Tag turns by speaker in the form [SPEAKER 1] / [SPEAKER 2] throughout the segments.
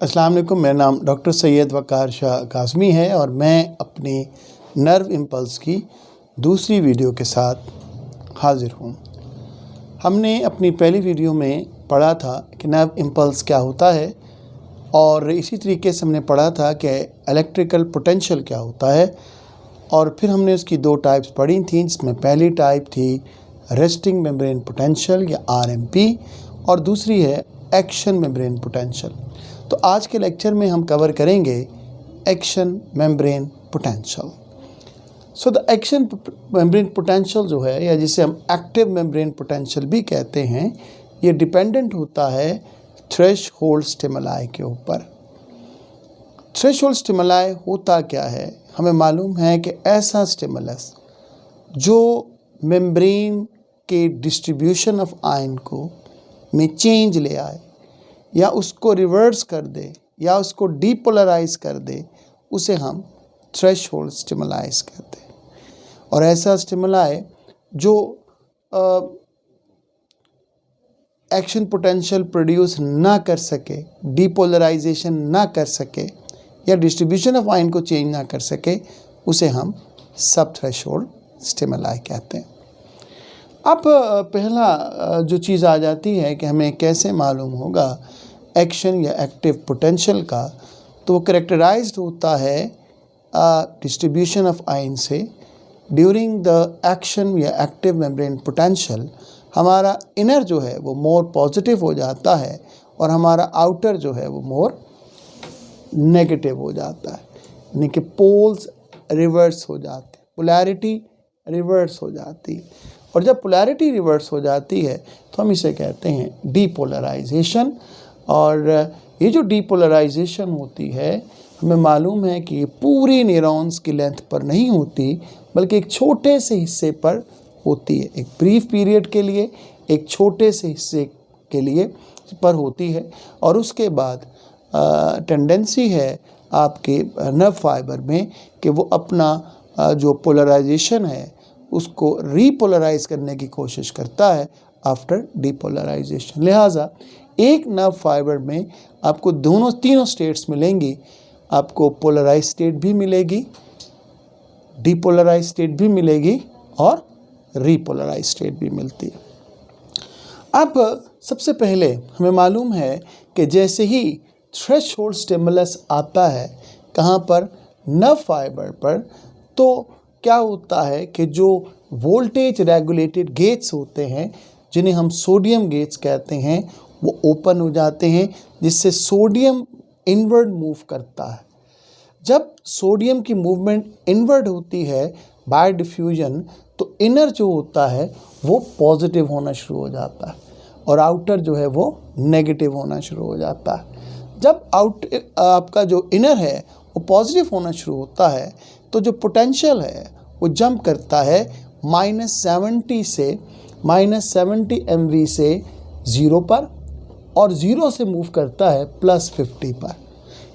[SPEAKER 1] अस्सलाम वालेकुम। मेरा नाम डॉक्टर सैयद वक़ार शाह काज़मी है और मैं अपनी नर्व इम्पल्स की दूसरी वीडियो के साथ हाज़िर हूँ। हमने अपनी पहली वीडियो में पढ़ा था कि नर्व इम्पल्स क्या होता है और इसी तरीके से हमने पढ़ा था कि इलेक्ट्रिकल पोटेंशियल क्या होता है और फिर हमने उसकी दो टाइप्स पढ़ी थी, जिसमें पहली टाइप थी रेस्टिंग मेम्ब्रेन पोटेंशियल या आरएमपी और दूसरी है एक्शन मेम्ब्रेन पोटेंशियल। तो आज के लेक्चर में हम कवर करेंगे action membrane potential. So the action membrane potential जो है, या जिसे हम एक्टिव मेम्ब्रेन पोटेंशियल भी कहते हैं, ये डिपेंडेंट होता है थ्रेशहोल्ड स्टिमुलाई के ऊपर। थ्रेशहोल्ड स्टिमुलाई होता क्या है? हमें मालूम है कि ऐसा स्टिमुलस जो मेम्ब्रेन के डिस्ट्रीब्यूशन ऑफ आयन को में चेंज ले आए या उसको रिवर्स कर दे या उसको डीपोलराइज कर दे, उसे हम थ्रेशहोल्ड स्टिमुलाइज कहते हैं। और ऐसा स्टिमुलाई जो एक्शन पोटेंशियल प्रोड्यूस ना कर सके, डीपोलराइजेशन ना कर सके या डिस्ट्रीब्यूशन ऑफ आयन को चेंज ना कर सके, उसे हम सब थ्रेशहोल्ड स्टिमुलाई कहते हैं। अब पहला जो चीज़ आ जाती है कि हमें कैसे मालूम होगा एक्शन या एक्टिव पोटेंशियल का, तो वो करेक्टराइज्ड होता है डिस्ट्रीब्यूशन ऑफ आयन से। ड्यूरिंग द एक्शन या एक्टिव मेम्ब्रेन पोटेंशियल हमारा इनर जो है वो मोर पॉजिटिव हो जाता है और हमारा आउटर जो है वो मोर नेगेटिव हो जाता है, यानी कि पोल्स रिवर्स हो जाते हैं, पोलैरिटी रिवर्स हो जाती है। और जब पोलैरिटी रिवर्स हो जाती है तो हम इसे कहते हैं डीपोलराइजेशन। और ये जो डीपोलराइजेशन होती है, हमें मालूम है कि ये पूरी न्यूरॉन्स की लेंथ पर नहीं होती, बल्कि एक छोटे से हिस्से पर होती है, एक ब्रीफ पीरियड के लिए, एक छोटे से हिस्से के लिए पर होती है। और उसके बाद टेंडेंसी है आपके नर्व फाइबर में कि वो अपना जो पोलराइजेशन है उसको रीपोलराइज करने की कोशिश करता है आफ्टर डीपोलराइजेशन। लिहाजा एक नर्व फाइबर में आपको तीनों स्टेट्स मिलेंगी। आपको पोलराइज स्टेट भी मिलेगी, डीपोलराइज स्टेट भी मिलेगी और रीपोलराइज स्टेट भी मिलती है। अब सबसे पहले हमें मालूम है कि जैसे ही थ्रेशहोल्ड स्टिमुलस आता है कहाँ पर, नर्व फाइबर पर, तो क्या होता है कि जो वोल्टेज रेगुलेटेड गेट्स होते हैं, जिन्हें हम सोडियम गेट्स कहते हैं, वो ओपन हो जाते हैं, जिससे सोडियम इनवर्ड मूव करता है। जब सोडियम की मूवमेंट इनवर्ड होती है बाय डिफ्यूजन, तो इनर जो होता है वो पॉजिटिव होना शुरू हो जाता है और आउटर जो है वो नेगेटिव होना शुरू हो जाता है। जब आपका जो इनर है वो पॉजिटिव होना शुरू होता है, तो जो पोटेंशियल है वो जंप करता है -70 से -70 MV से 0 पर और 0 से मूव करता है +50 पर।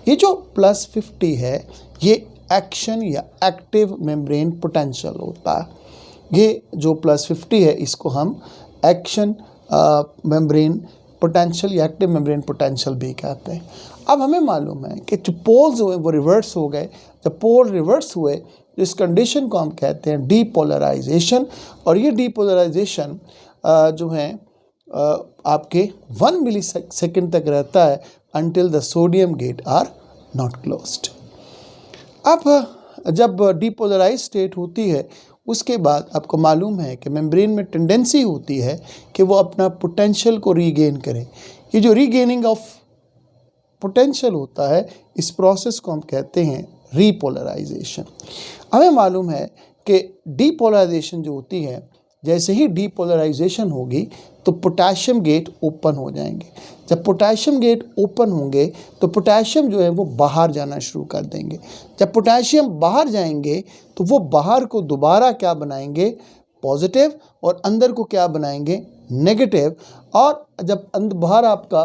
[SPEAKER 1] ये जो +50 है ये एक्शन या एक्टिव मेम्ब्रेन पोटेंशियल होता है। ये जो +50 है इसको हम एक्शन मेम्ब्रेन पोटेंशियल या एक्टिव मेम्ब्रेन पोटेंशियल भी कहते हैं। अब हमें मालूम है कि जो पोल्स हुए वो रिवर्स हो गए। जब पोल रिवर्स हुए तो इस कंडीशन को हम कहते हैं डीपोलराइजेशन। और ये डीपोलराइजेशन जो है आपके 1 मिलीसेकंड तक रहता है until the sodium gate are not closed। अब जब डीपोलराइज स्टेट होती है उसके बाद आपको मालूम है कि मेम्ब्रेन में टेंडेंसी होती है कि वो अपना पोटेंशियल को रीगेन करे। ये जो रीगेनिंग ऑफ पोटेंशियल होता है, इस प्रोसेस को हम कहते हैं रीपोलराइजेशन। हमें मालूम है कि डीपोलराइजेशन जो होती है, जैसे ही डीपोलराइजेशन होगी तो पोटेशियम गेट ओपन हो जाएंगे। जब पोटेशियम गेट ओपन होंगे तो पोटेशियम जो है वो बाहर जाना शुरू कर देंगे। जब पोटेशियम बाहर जाएंगे तो वो बाहर को दोबारा क्या बनाएंगे, पॉजिटिव, और अंदर को क्या बनाएंगे, नेगेटिव। और जब बाहर आपका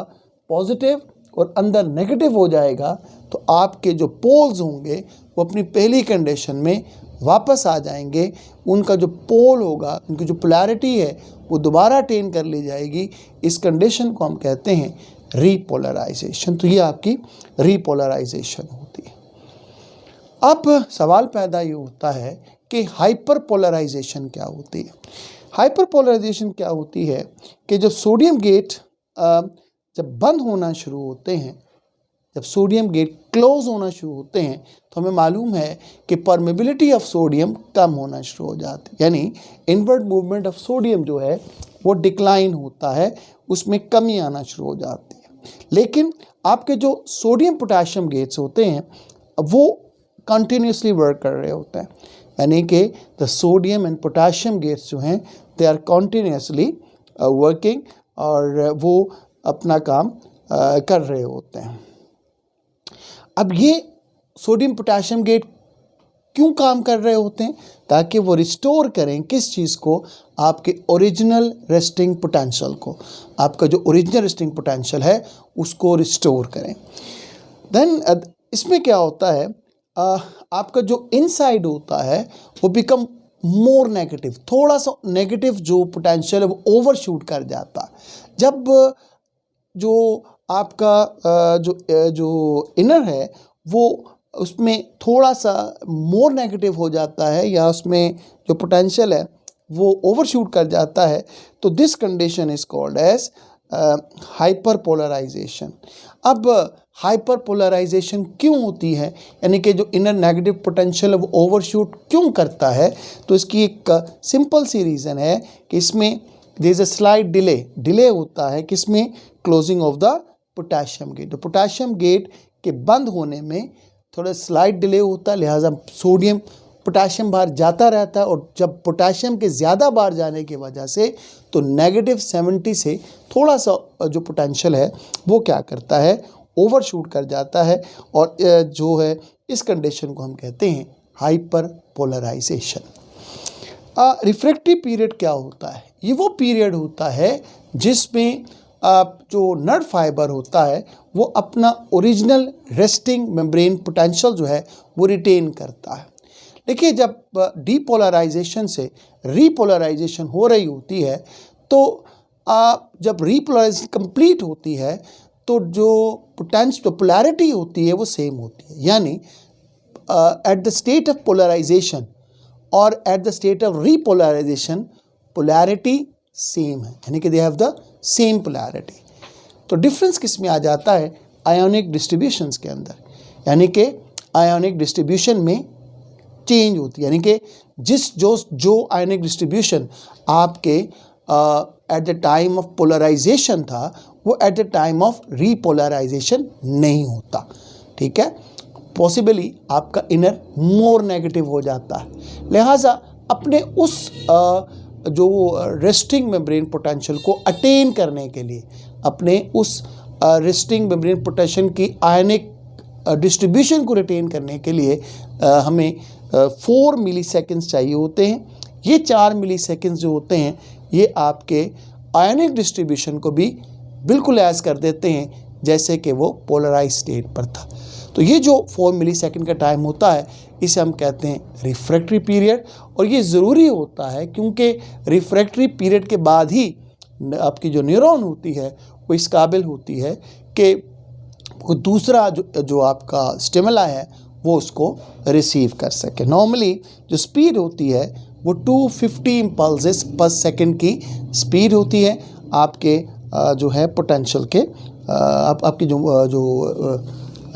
[SPEAKER 1] पॉजिटिव और अंदर नेगेटिव हो जाएगा तो आपके जो पोल्स होंगे वो अपनी पहली कंडीशन में वापस आ जाएंगे। उनका जो पोल होगा, उनकी जो पोलैरिटी है वो दोबारा अटेन कर ली जाएगी। इस कंडीशन को हम कहते हैं रीपोलराइजेशन। तो ये आपकी रीपोलराइजेशन होती है। अब सवाल पैदा ये होता है कि हाइपरपोलराइजेशन क्या होती है। हाइपरपोलराइजेशन क्या होती है कि जब सोडियम गेट जब बंद होना शुरू होते हैं, जब सोडियम गेट क्लोज होना शुरू होते हैं, तो हमें मालूम है कि परमेबिलिटी ऑफ सोडियम कम होना शुरू हो जाती है, यानी इनवर्ड मूवमेंट ऑफ सोडियम जो है वो डिक्लाइन होता है, उसमें कमी आना शुरू हो जाती है। लेकिन आपके जो सोडियम पोटेशियम गेट्स होते हैं वो कंटिन्यूसली वर्क कर रहे होते हैं, यानी कि the sodium and potassium gates जो हैं दे आर कंटिन्यूसली वर्किंग और वो अपना काम कर रहे होते हैं। अब ये सोडियम पोटेशियम गेट क्यों काम कर रहे होते हैं? ताकि वो रिस्टोर करें किस चीज़ को, आपके ओरिजिनल रेस्टिंग पोटेंशियल को, आपका जो ओरिजिनल रेस्टिंग पोटेंशियल है उसको रिस्टोर करें। देन इसमें क्या होता है, आपका जो इनसाइड होता है वो बिकम मोर नेगेटिव, थोड़ा सा नेगेटिव जो पोटेंशियल है वो ओवरशूट कर जाता है। जब जो आपका जो इनर है वो उसमें थोड़ा सा मोर नेगेटिव हो जाता है या उसमें जो पोटेंशियल है वो ओवरशूट कर जाता है, तो this condition is called as hyperpolarization. अब हाइपरपोलराइजेशन क्यों होती है, यानी कि जो इनर नेगेटिव पोटेंशियल है वो ओवरशूट क्यों करता है? तो इसकी एक सिंपल सी रीज़न है कि इसमें there is a slight delay होता है, किसमें? Closing of the potassium gate. तो पोटेशियम गेट के बंद होने में थोड़ा स्लाइट डिले होता है, लिहाजा सोडियम पोटेशियम बाहर जाता रहता है, और जब पोटेशियम के ज़्यादा बाहर जाने की वजह से तो -70 से थोड़ा सा जो पोटेंशियल है वो क्या करता है, ओवरशूट कर जाता है, और जो है इस कंडीशन को हम कहते हैं हाइपरपोलराइजेशन। रिफ्रैक्टिव पीरियड क्या होता है? ये वो पीरियड होता है जिसमें जो नर्व फाइबर होता है वो अपना ओरिजिनल रेस्टिंग मेम्ब्रेन पोटेंशियल जो है वो रिटेन करता है। देखिए, जब डीपोलराइजेशन से रीपोलराइजेशन हो रही होती है तो जब रीपोलराइजेशन कंप्लीट होती है तो जो पोटेंशियल पोलैरिटी होती है वो सेम होती है, यानी at the state of polarization और at the state of repolarization polarity same है, यानी कि they have the same polarity. तो डिफरेंस किस में आ जाता है? आयोनिक डिस्ट्रीब्यूशंस के अंदर, यानी कि आयोनिक डिस्ट्रीब्यूशन में चेंज होती है, यानी कि जो आयोनिक डिस्ट्रीब्यूशन आपके at the time of polarization था वो at the time of repolarization नहीं होता। ठीक है, पॉसिबली आपका इनर मोर नेगेटिव हो जाता है, लिहाजा अपने उस जो रेस्टिंग मेम्ब्रेन पोटेंशियल को अटेन करने के लिए, अपने उस रेस्टिंग मेम्ब्रेन पोटेंशियल की आयनिक डिस्ट्रीब्यूशन को रिटेन करने के लिए हमें 4 मिलीसेकंड्स चाहिए होते हैं। ये 4 मिलीसेकंड्स जो होते हैं ये आपके आयनिक डिस्ट्रीब्यूशन को भी बिल्कुल ऐज कर देते हैं जैसे कि वो पोलराइज स्टेट पर था। तो ये जो 4 मिलीसेकंड का टाइम होता है इसे हम कहते हैं रिफ्रैक्टरी पीरियड, और ये ज़रूरी होता है क्योंकि रिफ्रैक्टरी पीरियड के बाद ही आपकी जो न्यूरॉन होती है वो इस काबिल होती है कि कोई दूसरा जो आपका स्टिमुला है वो उसको रिसीव कर सके। नॉर्मली जो स्पीड होती है वो 250 इम्पल्सेस पर सेकंड की स्पीड होती है आपके जो है पोटेंशियल के आपकी जो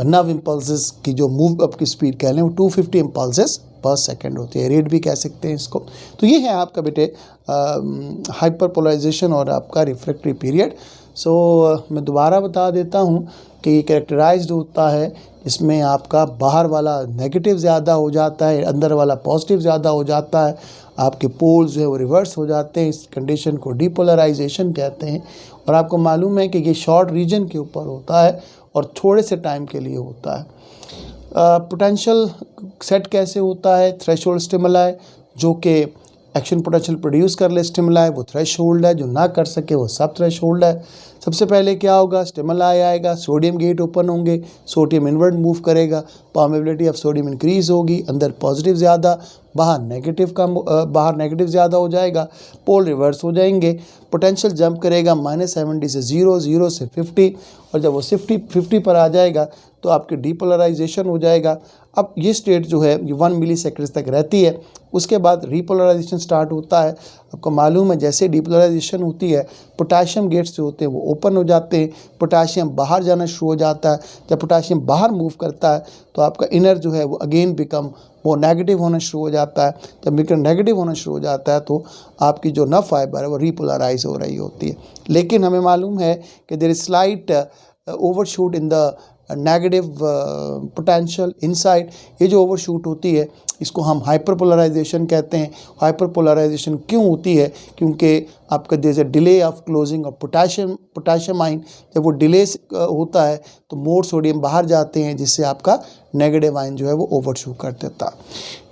[SPEAKER 1] नर्व इम्पल्सेस की जो मूव आपकी स्पीड कह लें वो 250 इम्पल्सेस पर सेकंड होती है, रेट भी कह सकते हैं इसको। तो ये है आपका बेटे हाइपरपोलराइजेशन और आपका रिफ्रैक्टरी पीरियड। मैं दोबारा बता देता हूँ कि ये कैरेक्टराइज्ड होता है, इसमें आपका बाहर वाला नेगेटिव ज़्यादा हो जाता है, अंदर वाला पॉजिटिव ज़्यादा हो जाता है, आपके पोल्स जो है वो रिवर्स हो जाते हैं। इस कंडीशन को डीपोलराइजेशन कहते हैं। और आपको मालूम है कि ये शॉर्ट रीजन के ऊपर होता है और थोड़े से टाइम के लिए होता है। पोटेंशियल सेट कैसे होता है? थ्रेशोल्ड स्टिमुला है, जो कि एक्शन पोटेंशियल प्रोड्यूस कर ले स्टिमुला है वो थ्रेशोल्ड है, जो ना कर सके वो सब थ्रेशोल्ड है। सबसे पहले क्या होगा? स्टिमुला आएगा, सोडियम गेट ओपन होंगे, सोडियम इनवर्ड मूव करेगा, परमेबिलिटी ऑफ सोडियम इंक्रीज होगी, अंदर पॉजिटिव ज़्यादा, बाहर नेगेटिव ज़्यादा हो जाएगा, पोल रिवर्स हो जाएंगे, पोटेंशियल जंप करेगा -70 से 0, 0 से 50, और जब वो 50 पर आ जाएगा तो आपकी डीपोलराइजेशन हो जाएगा। अब ये स्टेट जो है ये 1 मिलीसेकंड तक रहती है, उसके बाद रीपोलराइजेशन स्टार्ट होता है। आपको मालूम है जैसे डीपोलराइजेशन होती है पोटाशियम गेट्स जो होते हैं वो ओपन हो जाते हैं, पोटाशियम बाहर जाना शुरू हो जाता है। जब पोटाशियम बाहर मूव करता है तो आपका इनर जो है वो अगेन बिकम वो नेगेटिव होना शुरू हो जाता है। जब बिकम नेगेटिव होना शुरू हो जाता है तो आपकी जो नर्व फाइबर है वो रीपोलराइज हो रही होती है। लेकिन हमें मालूम है कि there is slight overshoot in the negative potential inside. ये जो ओवरशूट होती है इसको हम हाइपरपोलराइजेशन कहते हैं। हाइपरपोलराइजेशन क्यों होती है? क्योंकि आपका जैसे delay of closing of potassium ion, जब वो डिले होता है तो मोर सोडियम बाहर जाते हैं जिससे आपका नेगेटिव आयन जो है वो ओवरशूट कर देता है।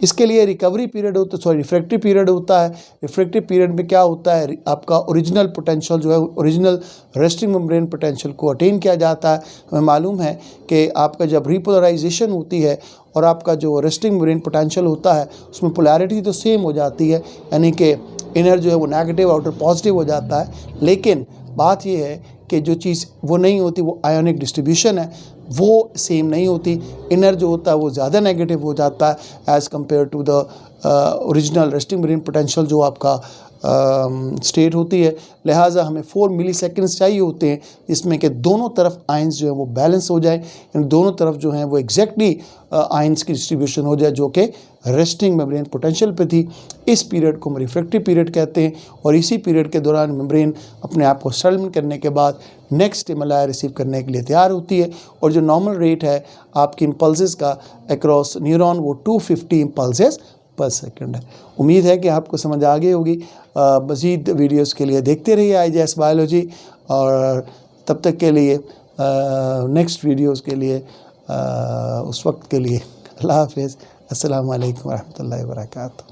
[SPEAKER 1] इसके लिए रिकवरी पीरियड रिफ्रैक्टिव पीरियड होता है। रिफ्रैक्टिव पीरियड में क्या होता है, आपका ओरिजिनल पोटेंशियल जो है ओरिजिनल रेस्टिंग मेम्ब्रेन पोटेंशियल को अटेन किया जाता है। हमें मालूम है कि आपका जब रिपोलराइजेशन होती है और आपका जो रेस्टिंग मेम्ब्रेन पोटेंशियल होता है उसमें पोलैरिटी तो सेम हो जाती है, यानी कि इनर जो है वो नेगेटिव आउटर पॉजिटिव हो जाता है। लेकिन बात ये है कि जो चीज़ वो नहीं होती वो आयोनिक डिस्ट्रीब्यूशन है, वो सेम नहीं होती। इनर जो होता है वो ज़्यादा नेगेटिव हो जाता है as compare to the original resting membrane potential जो आपका स्टेट होती है। लिहाजा हमें 4 मिलीसेकंड्स चाहिए होते हैं जिसमें कि दोनों तरफ आयंस जो है वो बैलेंस हो जाए, यानी दोनों तरफ जो है वो एग्जैक्टली आयंस की डिस्ट्रीब्यूशन हो जाए जो कि रेस्टिंग मेम्ब्रेन पोटेंशियल पे थी। इस पीरियड को हम रिफ्रैक्टिव पीरियड कहते हैं और इसी पीरियड के दौरान मेम्ब्रेन अपने आप को सेटलमेंट करने के बाद नेक्स्ट स्टिमुलाई रिसीव करने के लिए तैयार होती है। और जो नॉर्मल रेट है आपकी इम्पल्सेस का अक्रॉस न्यूरॉन वो 250 इम्पल्सेस पर सेकंड है। उम्मीद है कि आपको समझ आ गई होगी। मज़ीद वीडियोस के लिए देखते रहिए IJS बायोलॉजी, और तब तक के लिए नेक्स्ट वीडियोस के लिए उस वक्त के लिए अल्लाह हाफ़िज़। अस्सलामु अलैकुम वरहमतुल्लाहि वबरकातुहू।